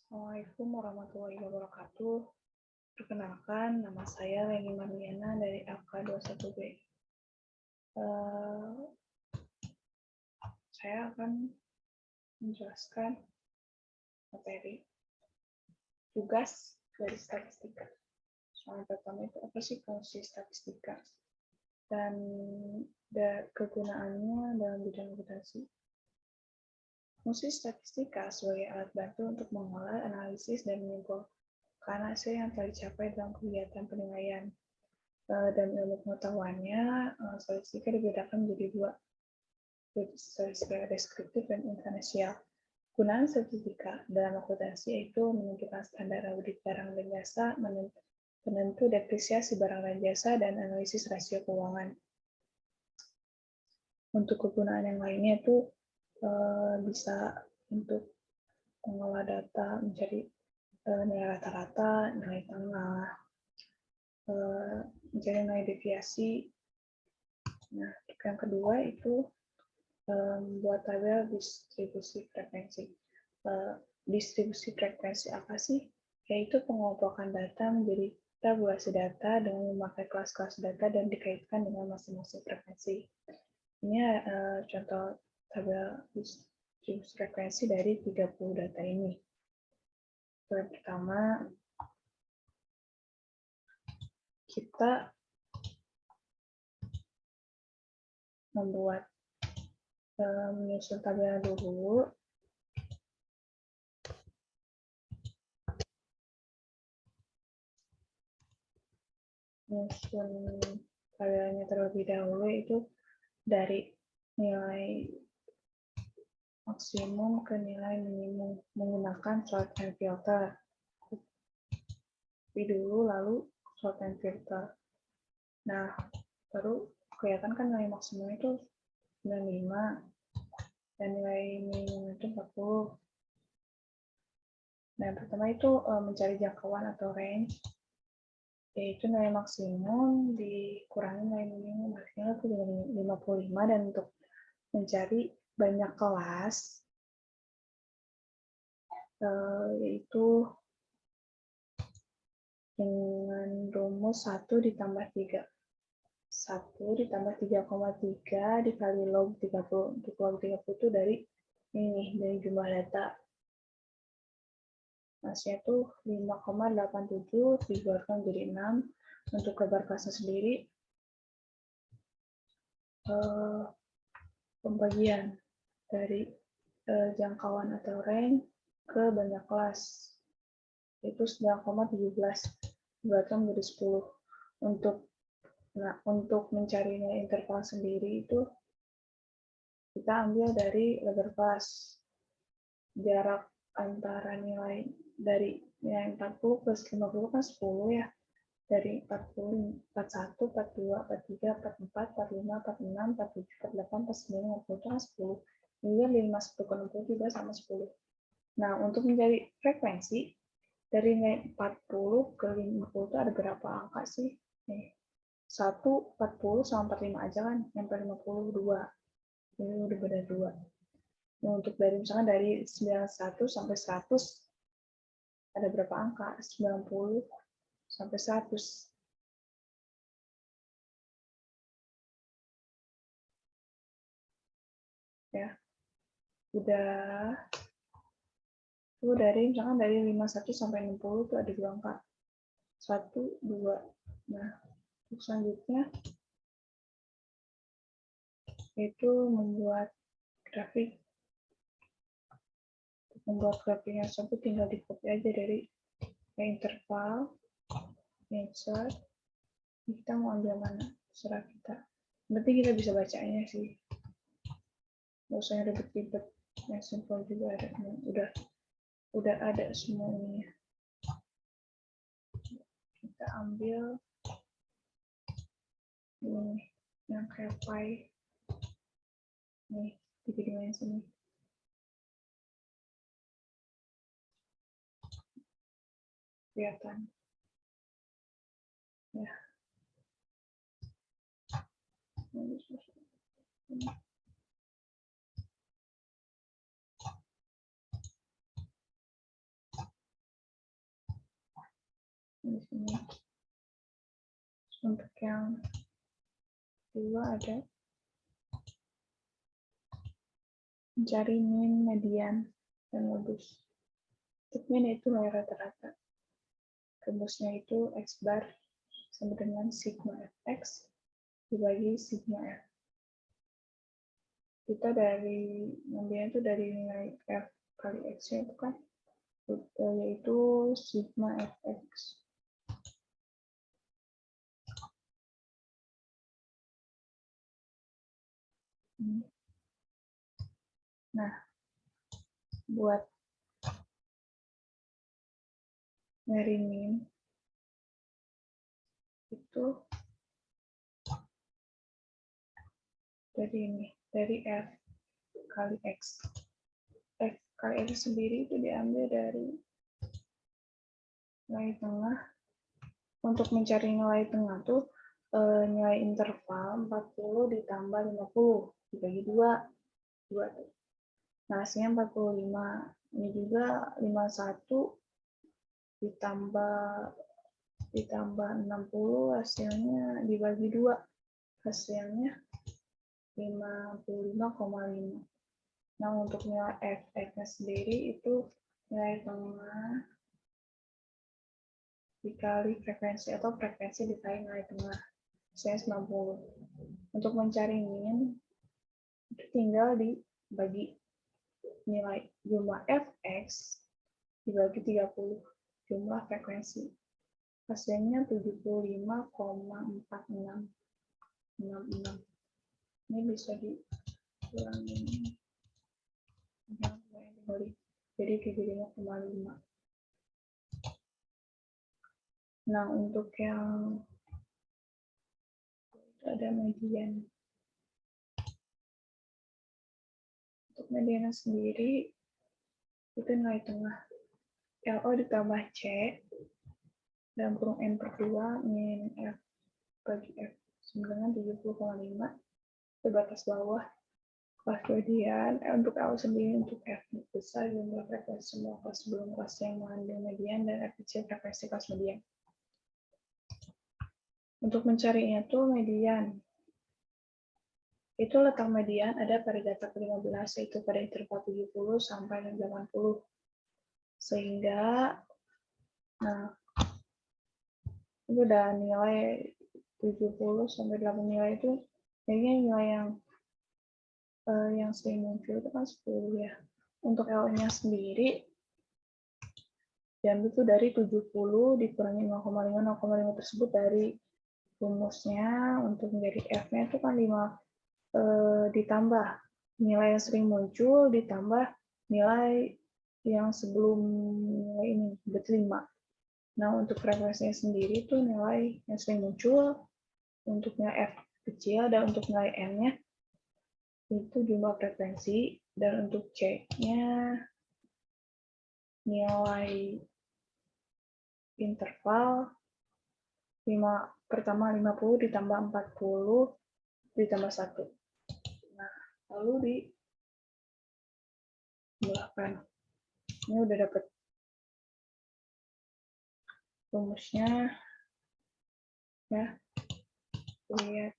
Assalamualaikum warahmatullahi wabarakatuh. Perkenalkan, nama saya Leni Marliana dari AK21B. Saya akan menjelaskan materi tugas dari statistika. Soal pertama itu apa sih fungsi statistika dan kegunaannya dalam bidang akuntansi. Fungsi statistika sebagai alat bantu untuk mengolah, analisis, dan menyimpulkan hasil yang telah dicapai dalam kegiatan penilaian. Dan ilmu pengetahuannya, statistika dibedakan menjadi dua, statistika deskriptif dan inferensial. Gunaan statistika dalam akuntansi yaitu menentukan standar audit barang dan jasa, penentu depresiasi barang dan jasa, dan analisis rasio keuangan. Untuk kegunaan yang lainnya itu bisa untuk mengolah data, mencari nilai rata-rata, nilai tengah, mencari nilai deviasi. Nah, yang kedua itu membuat tabel distribusi frekuensi. Distribusi frekuensi apa sih? Yaitu pengolahkan data menjadi tabulasi data dengan memakai kelas-kelas data dan dikaitkan dengan masing-masing frekuensi. Ini contoh tabel distribusi frekuensi dari 30 data ini. Yang pertama, kita membuat menyusun tabel dulu. Menyusun tabelnya terlebih dahulu itu dari nilai maksimum ke nilai minimum menggunakan sort and filter. Tapi dulu lalu sort and filter. Nah, baru kelihatan kan nilai maksimum itu 95 dan nilai minimum itu 40. Nah, yang pertama itu mencari jangkauan atau range, yaitu nilai maksimum dikurangi nilai minimum, hasilnya itu 55. Dan untuk mencari banyak kelas, yaitu dengan rumus 1 ditambah 3. 1 ditambah 3,3 dikali log 30. Untuk log 30 itu dari jumlah data. Hasilnya itu 5,87 dibuatkan jadi 6. Untuk lebar kelasnya sendiri, pembagian dari jangkauan atau range ke banyak kelas itu 9,17 dibuatkan menjadi 10. Untuk mencari nilai interval sendiri itu kita ambil dari lebar kelas. Jarak antara nilai dari nilai 40 plus 50 kan 10 ya. Dari 40, 41, 42, 43, 44, 45, 46, 47, 48, 49, 50 itu kan 10. Ini 5, 10 ke 63 sama 10. Nah, untuk mencari frekuensi, dari nilai 40 ke 50 itu ada berapa angka sih? Nih, 1, 40 sama 45 aja kan, yang 52. Ini udah beda 2. Nah, untuk misalkan dari 91 sampai 100, ada berapa angka? 90 sampai 100. Ya, udah. Itu misalkan dari 51 sampai 60 itu ada 2 angka. 1, 2. Nah, untuk selanjutnya itu membuat grafik. Untuk membuat grafiknya tersebut tinggal di copy aja dari interval, insert. Kita mau ambil mana? Terserah kita. Berarti kita bisa bacanya sih. Nggak usah ribet-ribet. Yang simple juga ada. Udah ada semua ini. Kita ambil ini yang kayak pie. Nih, di dimensi ini. Kelihatan. Ya. di sini. Untuk yang kedua ada mencari min, median, dan modus. Untuk min itu nilai rata-rata. Rumusnya itu X bar sama dengan sigma fx dibagi sigma f. Kita dari ngambilnya itu dari nilai f kali x-nya itu kan, yaitu sigma fx. Nah, buat nyari min itu dari ini, dari f kali x. F kali x sendiri itu diambil dari nilai tengah. Untuk mencari nilai tengah tuh nilai interval 40 ditambah 50 dibagi 2 tuh. Nah, hasilnya 45. Ini juga 51 ditambah 60 hasilnya dibagi 2. Hasilnya 55,5. Nah, untuk nilai fx-nya sendiri itu nilai tengah dikali frekuensi atau frekuensi dikali nilai tengah. Hasilnya 90. Untuk mencari min itu tinggal dibagi nilai jumlah fx dibagi 30 jumlah frekuensi. Hasilnya 75,4666. Ini bisa dikurangi jadi 75,5. Nah, untuk yang ada median. Untuk median sendiri itu nilai tengah LO ditambah C dalam kurung N per 2 min F bagi F sama dengan 70,5 itu batas bawah. Kelas median untuk L sendiri untuk F besar jumlah frekuensi semua kelas sebelum kelas yang mengandung median dan F kecil frekuensi kelas median. Untuk mencarinya tuh median. Itu letak median ada pada data ke-15 yaitu pada interval 70 sampai 80. Sehingga nah itu udah nilai 70 sampai 80 nilai itu kayaknya nilai yang sering muncul itu kan 10 ya. Untuk L-nya sendiri diambil itu dari 70 dikurangi 0,5 tersebut dari rumusnya. Untuk menjadi F-nya itu kan 5 ditambah nilai yang sering muncul ditambah nilai yang sebelum nilai ini berarti 5. Nah, untuk frekuensinya sendiri itu nilai yang sering muncul untuk nilai F kecil dan untuk nilai N-nya itu jumlah frekuensi dan untuk C-nya nilai interval pertama 50 ditambah 40 ditambah 1. Nah, lalu dijumlahkan. Ini udah dapat rumusnya ya. Lihat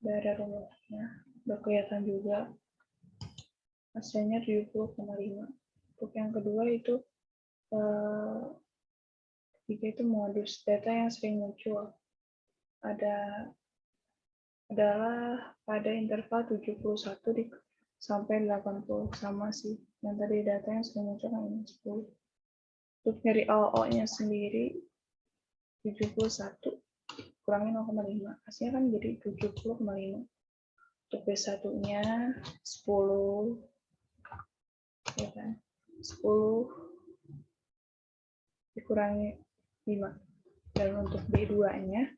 dari rumusnya udah kelihatan juga hasilnya 70,5. Untuk yang kedua itu ketiga itu modus data yang sering muncul adalah pada interval 71 sampai 80 sama sih yang tadi data yang sering muncul kan ini 10. Untuk dari OO-nya sendiri 71 kurangi 0,5 hasilnya kan jadi 70,5. Untuk B1-nya 10 ya kan 10 dikurangi 5. Dan untuk B2-nya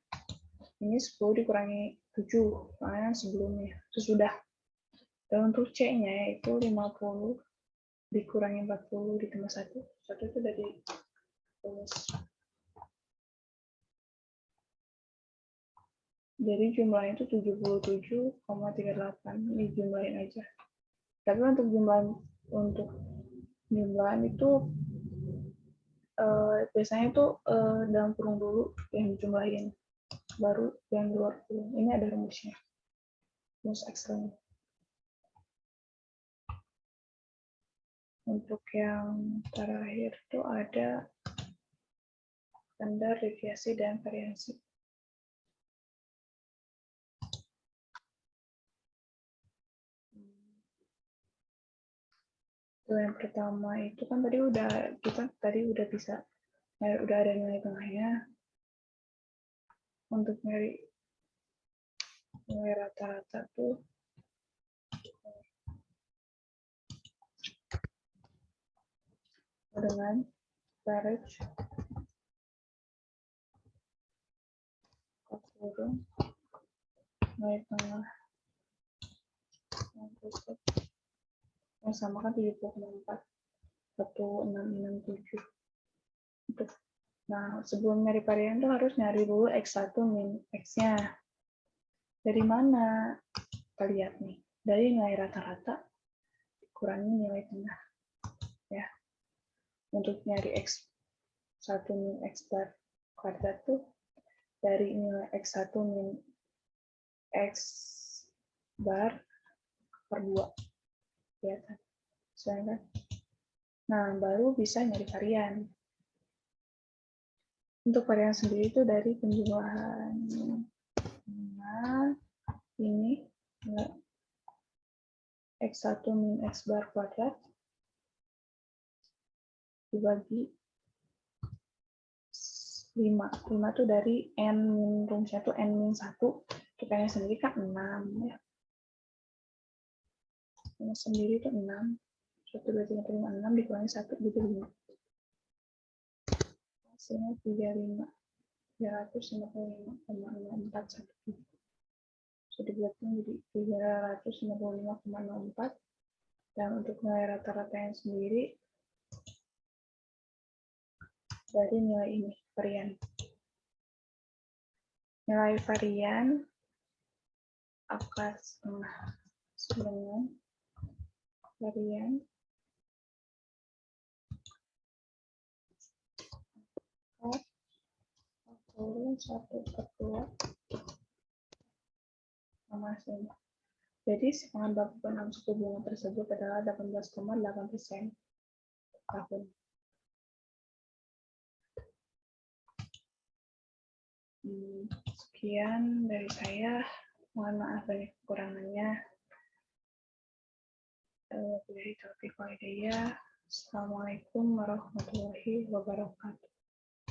ini 10 dikurangi 7 karena sebelumnya itu sudah. Dan untuk C-nya yaitu 50 dikurangi 40 ditambah 1. 1 itu dari rumus. Jadi jumlahnya itu 77,38. Ini jumlahin aja. Tapi untuk jumlahan itu biasanya itu dalam kurung dulu yang dijumlahin, baru yang luar kurung. Ini ada rumusnya, rumus Excel. Untuk yang terakhir itu ada standar, deviasi, dan variasi. Yang pertama itu kan tadi udah bisa, udah ada nilai tengahnya. Untuk nyari nilai rata-rata tuh dengan average kurung nilai tengah yang sama kan 70,4 1667. Nah, sebelum nyari varian tuh harus nyari dulu X1 min X-nya. Dari mana? Kita lihat nih. Dari nilai rata-rata dikurangi nilai tengah. Ya. Untuk nyari X1 min X bar kuadrat tuh dari nilai X1 min X bar per 2. Ya kan? Kan? Nah, baru bisa nyari varian. Untuk varian sendiri itu dari penjumlahan. Nah, ini X1 min X bar kuadrat dibagi 5. 5 itu dari N min rumusnya itu N min 1. Kita sendiri kan 6. Ya. Ini sendiri itu 6. 1, 2, 3, 4, 5, 6 dikurangi 1, jadi 5. Hasilnya 35. 355,04. Bisa dibuatkan jadi 355,04. Dan untuk nilai rata-rata yang sendiri dari nilai ini, varian. Nilai varian akar setengah dengan varian akar 1/2 sama hasilnya. Jadi simpanan baku penam suku bunga tersebut adalah 18,8% tahun. Sekian dari saya. Mohon maaf banyak kekurangannya. Assalamualaikum warahmatullahi wabarakatuh.